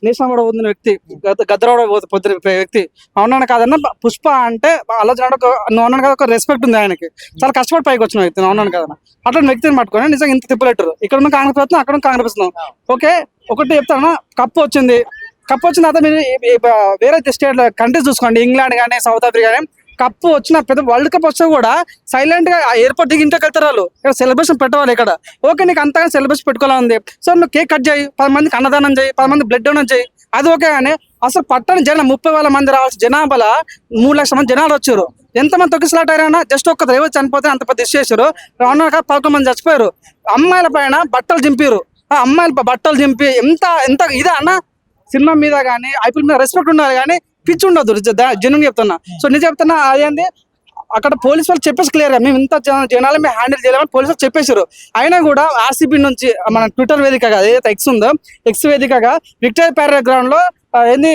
National award పొందిన వ్యక్తి, గద్దరవాడ పొందిన వ్యక్తి. అవునన్నా కాదన్నా పుష్ప అంటే అలా నువ్వు అన్నాను కదా, ఒక రెస్పెక్ట్ ఉంది ఆయనకి. చాలా కష్టపడి పైకి వచ్చిన వ్యక్తి, అవునన్నా కదన్నా. అట్లాంటి వ్యక్తిని పట్టుకొని నిజంగా ఇంత తిప్పలేటరు. ఇక్కడ ఉన్న కాంగ్రెస్ ప్రభుత్వం, అక్కడ ఉన్న కాంగ్రెస్ ప్రభుత్వం. ఓకే, ఒకటి చెప్తానా, కప్పు వచ్చింది. కప్పు వచ్చిన తర్వాత మీరు వేరే స్టేట్ కంట్రీస్ చూసుకోండి, ఇంగ్లాండ్ కానీ సౌత్ ఆఫ్రికా కానీ. కప్పు వచ్చిన పెద్ద వరల్డ్ కప్ వచ్చా కూడా సైలెంట్ గా ఎయిర్పోర్ట్ దిగి ఇంటికి వెళ్తారు వాళ్ళు. ఇక్కడ సెలబ్రేషన్ పెట్టవాలి. ఇక్కడ ఓకే, నీకు అంతగా సెలబ్రేషన్ పెట్టుకోవాలని ఉంది, సో నువ్వు కేక్ కట్ చేయి, 10 మందికి అన్నదానం చేయి, 10 మంది బ్లడ్ డొనేట్ చేయి, అది ఓకే. కానీ అసలు పట్టణ జనం 30,000 మంది రావాల్సిన జనాభాలో 3 లక్షల మంది జనాలు వచ్చారు. ఎంతమంది తొక్కిసలాట అయినా జస్ట్ ఒక్క డ్రైవర్ చనిపోతే అంత పెద్ద ఇష్యూ చేశారు. రానుక 11 మంది చచ్చిపోయారు. అమ్మాయిల పైన బట్టలు చింపారు. ఆ అమ్మాయిల బట్టలు చింపి ఎంత ఎంత ఇదా అన్న. సినిమా మీద కానీ ఐపీఎల్ మీద రెస్పెక్ట్ ఉండాలి, కానీ పిచ్చి ఉండదు. జనం చెప్తున్నా. సో నేను చెప్తున్నా, అదేంది అక్కడ పోలీసు వాళ్ళు చెప్పేసి క్లియర్ గా, మేము ఇంత జనాలు మేము హ్యాండిల్ చేయలేమని పోలీసు వాళ్ళు చెప్పేశారు. అయినా కూడా ఆర్సీబీ నుంచి మన ట్విట్టర్ వేదికగా ఏదైతే ఎక్స్ ఉందో, ఎక్స్ వేదికగా విక్టోరియా ప్యారడైస్ గ్రౌండ్ లో ఏంది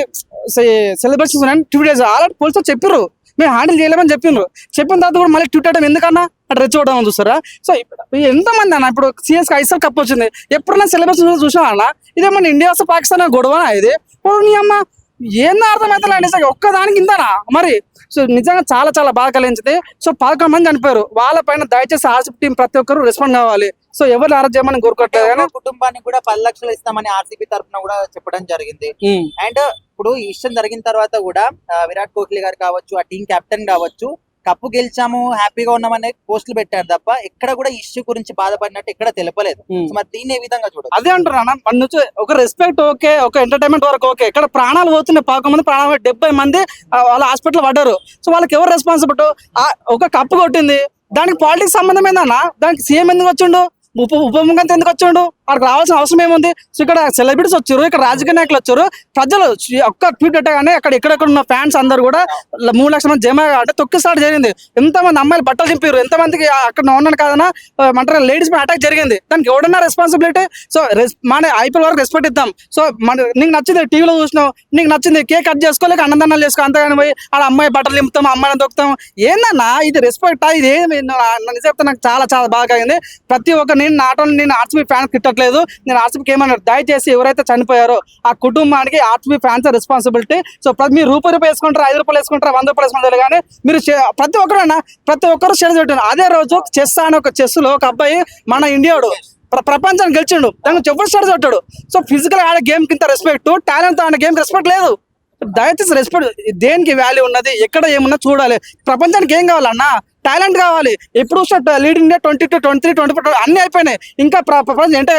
సెలబ్రేషన్స్ ట్వీట్ చేశారు. ఆల్రెడీ పోలీసు వాళ్ళు చెప్పారు మేము హ్యాండిల్ చేయలేమని చెప్పిండ్రు. చెప్పిన తర్వాత కూడా మళ్ళీ ట్విట్ చేయడం ఎందుకన్నా, అట్లా రెచ్చగొట్టడం చూస్తారా? సో ఎంతమంది అన్న, ఇప్పుడు సిఎస్కి ఐఎస్ఎల్ కప్ వచ్చింది, ఎప్పుడన్నా సెలబ్రేషన్ చూసావా అన్న? ఇదేమన్నా ఇండియా వస్తే పాకిస్తాన్ గొడవనా ఇది? నీ అమ్మ ఏందో అర్థమవుతా నిజంగా ఒక్కదానికి ఇంతనా మరి. సో నిజంగా చాలా చాలా బాగా కలిగించింది. సో 11 మంది చనిపోయారు. వాళ్ళ పైన దయచేసి ఆర్సీబీ టీం ప్రతి ఒక్కరు రెస్పాండ్ కావాలి. సో ఎవరు అరెస్ట్ చేయమని కోరుకోవట్లేదు, కానీ కుటుంబానికి కూడా 10 లక్షలు ఇస్తామని ఆర్సీబీ తరఫున కూడా చెప్పడం జరిగింది. అండ్ ఇప్పుడు ఈ విషయం జరిగిన తర్వాత కూడా విరాట్ కోహ్లీ గారు కావచ్చు, ఆ టీం కెప్టెన్ కావచ్చు, కప్పు గెలిచాము హ్యాపీగా ఉన్నామనే పోస్టులు పెట్టారు తప్ప ఎక్కడ కూడా ఇష్యూ గురించి బాధపడినట్టు ఎక్కడ తెలపలేదు. మరి దీన్ని ఏ విధంగా చూడాలి? అదే అంటున్నా, మన నుంచి ఒక రెస్పెక్ట్ ఓకే, ఒక ఎంటర్టైన్మెంట్ వరకు ఓకే. ఇక్కడ ప్రాణాలు పోతున్నాయి, 11 మంది ప్రాణాలు, 70 మంది వాళ్ళ హాస్పిటల్ పడ్డారు. సో వాళ్ళకి ఎవరు రెస్పాన్సిబిలిటీ? ఒక కప్పు కొట్టింది, దానికి పాలిటిక్స్ సంబంధం ఏందన్నా? దానికి సీఎం ఎందుకు వచ్చిండు, ఉప ముఖ్యమంత్రి ఎందుకు వచ్చిండు? వాళ్ళకి రావాల్సిన అవసరం ఏముంది? సో ఇక్కడ సెలబ్రిటీస్ వచ్చారు, ఇక్కడ రాజకీయ నాయకులు వచ్చారు, ప్రజలు ఒక్క ట్వీట్ పెట్టగానే అక్కడ ఎక్కడెక్కడ ఉన్న ఫ్యాన్స్ అందరు కూడా 3 లక్షల మంది జమ అంటే తొక్కిసాడు జరిగింది. ఎంతమంది అమ్మాయిలు బట్టలు చింపారు, ఎంతమందికి అక్కడ ఉన్నాను కాదన్నా మన లేడీస్ మీద అటాక్ జరిగింది. దానికి ఎవడన్నా రెస్పాన్సిబిలిటీ? సో మన ఐపీఎల్ వరకు రెస్పెక్ట్ ఇద్దాం. సో నీకు నచ్చింది టీవీలో చూసినావు, నీకు నచ్చింది కేక్ కట్ చేసుకోలేక అన్నదానాలు చేసుకో, అంతగాని పోయి ఆడ అమ్మాయి బట్టలు నింపుతాం, అమ్మాయిని తొక్కుతాం. ఏందన్నా ఇది రెస్పెక్టా? ఇది ఏమి చెప్తే నాకు చాలా చాలా బాగా అయింది. ప్రతి ఒక్క నేను నాట్ ఓన్లీ నేను ఆర్సీబీ ఫ్యాన్స్ తిట్టట్లేదు, నేను ఆర్సీబీకి ఏమన్నారు, దయచేసి ఎవరైతే చనిపోయారో ఆ కుటుంబానికి ఆర్సీబీ ఫ్యాన్స్ రెస్పాన్సిబిలిటీ. సో మీరు రూపాయి వేసుకుంటారు, 5 రూపాయలు వేసుకుంటారు, 100 రూపాయలు వేసుకుంటారు, కానీ మీరు ప్రతి ఒక్కరు షేర్ పెట్టారు. అదే రోజు చెస్ అని ఒక చెస్ లో ఒక అబ్బాయి మన ఇండియాడు ప్రపంచాన్ని గెలిచిండు, దానికి ఎవరు షేర్ కొట్టాడు. సో ఫిజికల్ ఆడే గేమ్ కింద రెస్పెక్ట్, టాలెంట్ ఆడే గేమ్ రెస్పెక్ట్ లేదు. దయచేసి రెస్పెక్ట్, దేనికి వాల్యూ ఉన్నది, ఎక్కడ ఏమున్నా చూడాలి. ప్రపంచానికి ఏం కావాలన్నా? టాలెంట్ కావాలి. ఎప్పుడు లీడ్ ఇండియా 22, 23, 24 అన్ని అయిపోయినాయి. ఇంకా ప్రపంచం అంటే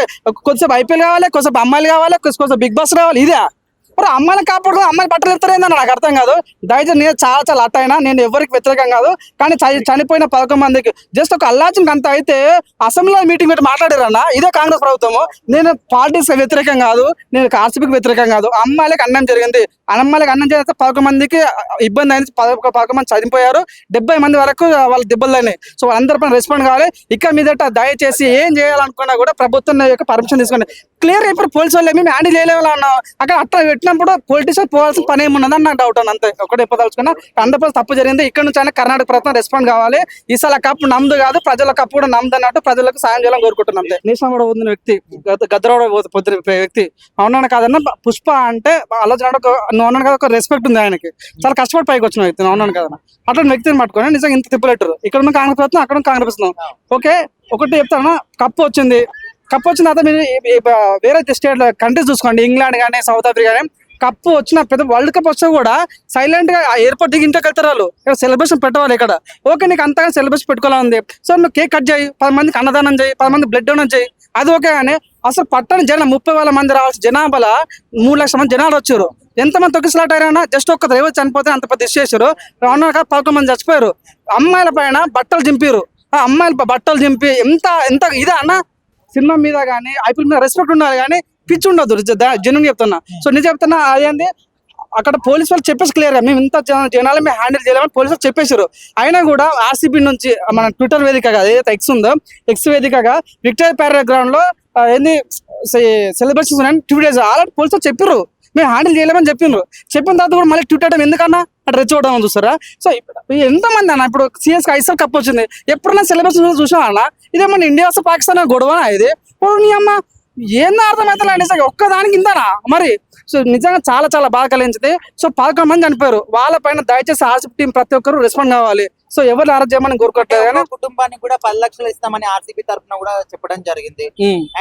కొద్దిసేపు ఐపీఎల్ కావాలి, కొద్దిసేపు అమ్మాయిలు కావాలి, కొద్దిసేపు బిగ్ బాస్ రావాలి. ఇదే మరి అమ్మాయిని కాపాడుకో, అమ్మాయిని బట్టలు ఎత్తారు ఏందని నాకు అర్థం కాదు. దయచేసి నేను చాలా చాలా అట్ అయినా, నేను ఎవరికి వ్యతిరేకం కాదు, కానీ చనిపోయిన 11 మందికి జస్ట్ ఒక అల్లాచికి అంత అయితే అసెంబ్లీలో మీటింగ్ పెట్టి మాట్లాడారన్నా. ఇదే కాంగ్రెస్ ప్రభుత్వము. నేను పార్టీస్ వ్యతిరేకం కాదు, నేను ఆర్సీబీకి వ్యతిరేకం కాదు. అమ్మాయిలకు అన్నం జరిగింది, అమ్మాయిలకు అన్నం చేస్తే 11 మందికి ఇబ్బంది అయింది, 11 మంది చనిపోయారు, 70 మంది వరకు వాళ్ళ దెబ్బలు అయినాయి. సో వాళ్ళందరి పైన రెస్పాండ్ కావాలి. ఇక మీదట దయచేసి ఏం చేయాలనుకున్నా కూడా ప్రభుత్వం యొక్క పర్మిషన్ తీసుకోండి. క్లియర్ ఇప్పుడు పోలీసు వాళ్ళు మేము హ్యాండిల్ చేయలేము అన్నాం. అక్కడ అట్లా పెట్టినప్పుడు పొలిటీషియన్ పోవాల్సిన పని ఏమున్నదని నాకు డౌట్ అంతే. ఒకటి చెప్పదలుచుకున్నా, 100% తప్పు జరిగింది. ఇక్కడ నుంచి అయినా కర్ణాటక ప్రభుత్వం రెస్పాండ్ కావాలి. ఈసారి కప్పు నమ్మదు కాదు, ప్రజల కప్పు కూడా నమ్మదు అన్నట్టు ప్రజలకు సాయం చేయాలని కోరుకుంటున్నాం. నేషనల్ అవార్డు పొందిన వ్యక్తి, గద్దరవాడ పొందిన వ్యక్తి. అవునన్నా కాదన్నా పుష్ప అంటే అలా నువ్వు అన్నాను కదా, ఒక రెస్పెక్ట్ ఉంది ఆయనకి. చాలా కష్టపడి పైకి వచ్చిన వ్యక్తి, అవునన్నా కదన్నా. అట్లాంటి వ్యక్తిని పట్టుకొని నిజంగా ఇంత తిప్పలేటరు. ఇక్కడ ఉన్న కాంగ్రెస్ ప్రభుత్వం, అక్కడ ఉన్న కాంగ్రెస్ ప్రభుత్వం. ఓకే, ఒకటి చెప్తానా, కప్పు వచ్చింది. కప్పు వచ్చిన తర్వాత మీరు వేరే స్టేట్ కంట్రీస్ చూసుకోండి, ఇంగ్లాండ్ కానీ సౌత్ ఆఫ్రికా కానీ. కప్పు వచ్చిన పెద్ద వరల్డ్ కప్ వచ్చా కూడా సైలెంట్ గా ఎయిర్పోర్ట్ దిగి ఇంటికి వెళ్తారు వాళ్ళు. ఇక్కడ సెలబ్రేషన్ పెట్టవాలి. ఇక్కడ ఓకే, నీకు అంతగా సెలబ్రేషన్ పెట్టుకోవాలని ఉంది, సో నువ్వు కేక్ కట్ చేయి, 10 మందికి అన్నదానం చేయి, 10 మంది బ్లడ్ డొనేట్ చేయి, అది ఓకే. కానీ అసలు పట్టణ జనం 30,000 మంది రావాల్సిన జనాభాలో 3 లక్షల మంది జనాలు వచ్చారు. ఎంతమంది తొక్కిసలాట అయినా జస్ట్ ఒక్క డ్రైవర్ చనిపోతే అంత పెద్ద ఇష్యూ చేశారు. రానుక 11 మంది చచ్చిపోయారు. అమ్మాయిల పైన బట్టలు చింపారు. ఆ అమ్మాయిల బట్టలు చింపి ఎంత ఎంత ఇదా అన్న. సినిమా మీద కానీ ఐపీఎల్ మీద రెస్పెక్ట్ ఉండాలి, కానీ పిచ్చి ఉండదు. జనం చెప్తున్నా. సో నేను చెప్తున్నా, అదేంది అక్కడ పోలీసు వాళ్ళు చెప్పేసి క్లియర్ గా, మేము ఇంత జనాలు మేము హ్యాండిల్ చేయలేమని పోలీసు వాళ్ళు చెప్పేశారు. అయినా కూడా ఆర్సీబీ నుంచి మన ట్విట్టర్ వేదికగా ఏదైతే ఎక్స్ ఉందో, ఎక్స్ వేదికగా విక్టోరియా ప్యారడైస్ గ్రౌండ్ లో ఏంది సెలబ్రేషన్స్ ట్వీట్ చేశారు. ఆల్రెడీ పోలీసు వాళ్ళు చెప్పారు మేము హ్యాండిల్ చేయలేమని చెప్పిండ్రు. చెప్పిన తర్వాత కూడా మళ్ళీ ట్వీట్ చేయడం ఎందుకన్నా, అట్లా రెచ్చగొట్టడం చూస్తారా? సో ఎంతమంది అన్న, ఇప్పుడు సిఎస్కి ఐఎస్ఎల్ కప్ వచ్చింది, ఎప్పుడన్నా సెలబ్రేషన్ చూసావా అన్న? ఇదేమన్నా ఇండియా వస్తే పాకిస్తాన్ గొడవనా ఇది? నీ అమ్మ ఏందో అర్థమవుతలేండి సార్ ఒక్కదానికి ఇంతనా మరి. సో నిజంగా చాలా చాలా బాగా కలిగించింది. సో 11 మంది చనిపోయారు, వాళ్ళ పైన దయచేసి ఆర్సీబీ టీం ప్రతి ఒక్కరు రెస్పాండ్ కావాలి. సో ఎవరు అరెస్ట్ చేయమని కోరుకోవట్లేదు కానీ ఒక్కో కుటుంబానికి కూడా 10 లక్షలు ఇస్తామని ఆర్సీబీ తరఫున కూడా చెప్పడం జరిగింది.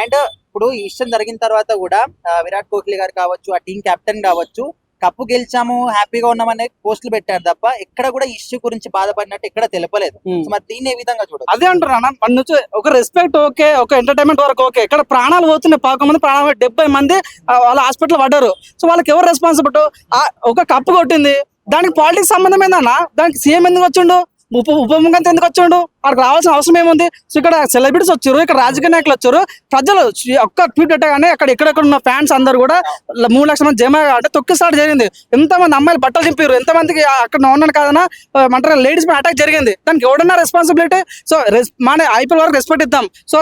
అండ్ ఇప్పుడు ఈ విషయం జరిగిన తర్వాత కూడా విరాట్ కోహ్లీ గారు కావచ్చు, ఆ టీం కెప్టెన్ కావచ్చు, కప్పు గెలిచాము హ్యాపీగా ఉన్నామనే పోస్టులు పెట్టారు తప్ప ఎక్కడ కూడా ఇష్యూ గురించి బాధపడినట్టు ఎక్కడ తెలపలేదు. సో మరి దీన్ని ఏ విధంగా చూడాలి? అదే అంటున్నా మన నుంచి ఒక రెస్పెక్ట్ ఓకే, ఒక ఎంటర్టైన్మెంట్ వరకు ఓకే. ఇక్కడ ప్రాణాలు పోతున్నాయి, 11 మంది ప్రాణాలు, 70 మంది వాళ్ళ హాస్పిటల్ పడ్డారు. సో వాళ్ళకి ఎవరు రెస్పాన్సిబిలిటీ? ఒక కప్పు కొట్టింది, దానికి పాలిటిక్స్ సంబంధం ఏందన్నా? దానికి సీఎం ఎందుకు వచ్చిండు, ఉప ముఖ్యమంత్రి ఎందుకు వచ్చిండు? వాళ్ళకి రావాల్సిన అవసరం ఏముంది? సో ఇక్కడ సెలబ్రిటీస్ వచ్చారు, ఇక్కడ రాజకీయ నాయకులు వచ్చారు, ప్రజలు ఒక్క ట్వీట్ పెట్టగానే అక్కడ ఎక్కడెక్కడ ఉన్న ఫ్యాన్స్ అందరు కూడా 3 లక్షల మంది జమ అంటే తొక్కి స్టార్ట్ జరిగింది. ఎంతమంది అమ్మాయిలు బట్టలు చింపారు, ఎంతమందికి అక్కడ ఉన్నాను కాదన్నా మన లేడీస్ మీద అటాక్ జరిగింది. దానికి ఎవడన్నా రెస్పాన్సిబిలిటీ? సో మన ఐపీఎల్ వరకు రెస్పెక్ట్ ఇద్దాం. సో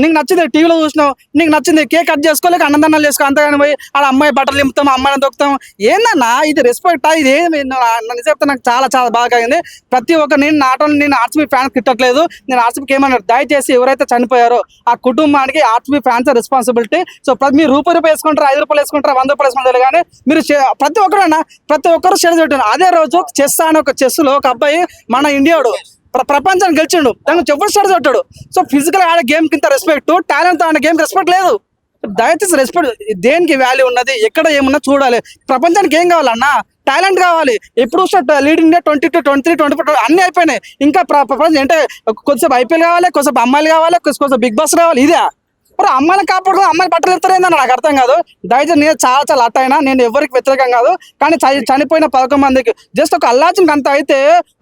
నీకు నచ్చింది టీవీలో చూసినావు, నీకు నచ్చింది కేక్ కట్ చేసుకోలేక అన్నదానాలు చేసుకో, అంతగాని పోయి ఆడ అమ్మాయి బట్టలు నింపుతాం, అమ్మాయిని తొక్కుతాం. ఏందన్నా ఇది రెస్పెక్టా? ఇది ఏమి నిజంగా నాకు చాలా చాలా బాగా కలిగింది. ప్రతి ఒక్క నేను ఆర్సీబీ ఫ్యాన్స్ తిట్టట్లేదు, నేను ఆర్సీబీకి ఏమన్నా దయచేసి ఎవరైతే చనిపోయారో ఆ కుటుంబానికి ఆర్సీబీ ఫ్యాన్స్ రెస్పాన్సిబిలిటీ. సో మీరు రూపాయి వేసుకుంటారు, 5 రూపాయలు వేసుకుంటారు, 100 రూపాయలు వేసుకుంటారు, కానీ మీరు ప్రతి ఒక్కరు షేర్ పెట్టారు. అదే రోజు చెస్ అని ఒక చెస్ లో ఒక అబ్బాయి మన ఇండియాడు ప్రపంచాన్ని గెలిచిండు, దానికి ఎవరు షేర్ కొట్టాడు. సో ఫిజికల్ ఆడే గేమ్ కింద రెస్పెక్ట్, టాలెంట్ ఆడే గేమ్ రెస్పెక్ట్ లేదు. దయచేసి రెస్పెక్ట్, దేనికి వాల్యూ ఉన్నది, ఎక్కడ ఏమున్నా చూడాలి. ప్రపంచానికి ఏం కావాలన్నా? టాలెంట్ కావాలి. ఎప్పుడు లీడ్ ఇండియా 22, 23, 24 అన్ని అయిపోయినాయి. ఇంకా ప్రపంచం అంటే కొద్దిసేపు ఐపీఎల్ కావాలి, కొద్దిసేపు అమ్మాయిలు కావాలి, కొద్దిసేపు బిగ్ బాస్ రావాలి. ఇదే మరి అమ్మాయిని కాపాడుకో, అమ్మాయిలు బట్టలు ఎత్తారు ఏందని నాకు అర్థం కాదు. దయచేసి నేను చాలా చాలా అట్ట అయినా, నేను ఎవరికి వ్యతిరేకం కాదు, కానీ చనిపోయిన 11 మందికి జస్ట్ ఒక అల్లాచికి అంత అయితే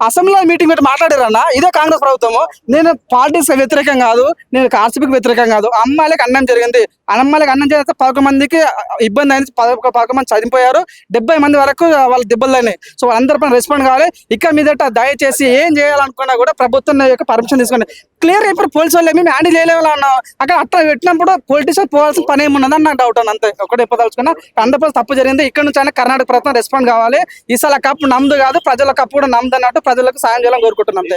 అసెంబ్లీలో మీటింగ్ పెట్టి మాట్లాడారన్న, ఇదే కాంగ్రెస్ ప్రభుత్వము. నేను పాలిటిక్స్ వ్యతిరేకం కాదు, నేను ఆర్సీబీకి వ్యతిరేకం కాదు. అమ్మాయిలకు అన్నం జరిగింది, అమ్మాయిలకు అన్నం చేస్తే 11 మందికి ఇబ్బంది అయింది, 11 మంది చనిపోయారు, 70 మంది వరకు వాళ్ళ దెబ్బలు అయినాయి. సో వాళ్ళందరి పైన రెస్పాండ్ కావాలి. ఇక్కడ మీదట దయచేసి ఏం చేయాలనుకున్నా కూడా ప్రభుత్వం యొక్క పర్మిషన్ తీసుకోండి. క్లియర్ ఇప్పుడు పోలీసు వాళ్ళు ఏమి హ్యాండిల్ చేయలేవాళ్ళు అన్నావు, అక్కడ అట్లా పెట్టినప్పుడు పొలిటీషియన్ పోవాల్సిన పని ఏమున్నదని నాకు డౌట్ ఉంది. అంతే ఒకటి చెప్పదలుచుకున్నా, 100% తప్పు జరిగింది. ఇక్కడ నుంచి అయినా కర్ణాటక ప్రభుత్వం రెస్పాండ్ కావాలి. ఈసారి కప్పు నమ్దు కాదు, ప్రజల కప్పు కూడా నమ్దు అన్నట్టు ప్రజలకు సాయం చేయాలని కోరుకుంటున్నాం. అంతే.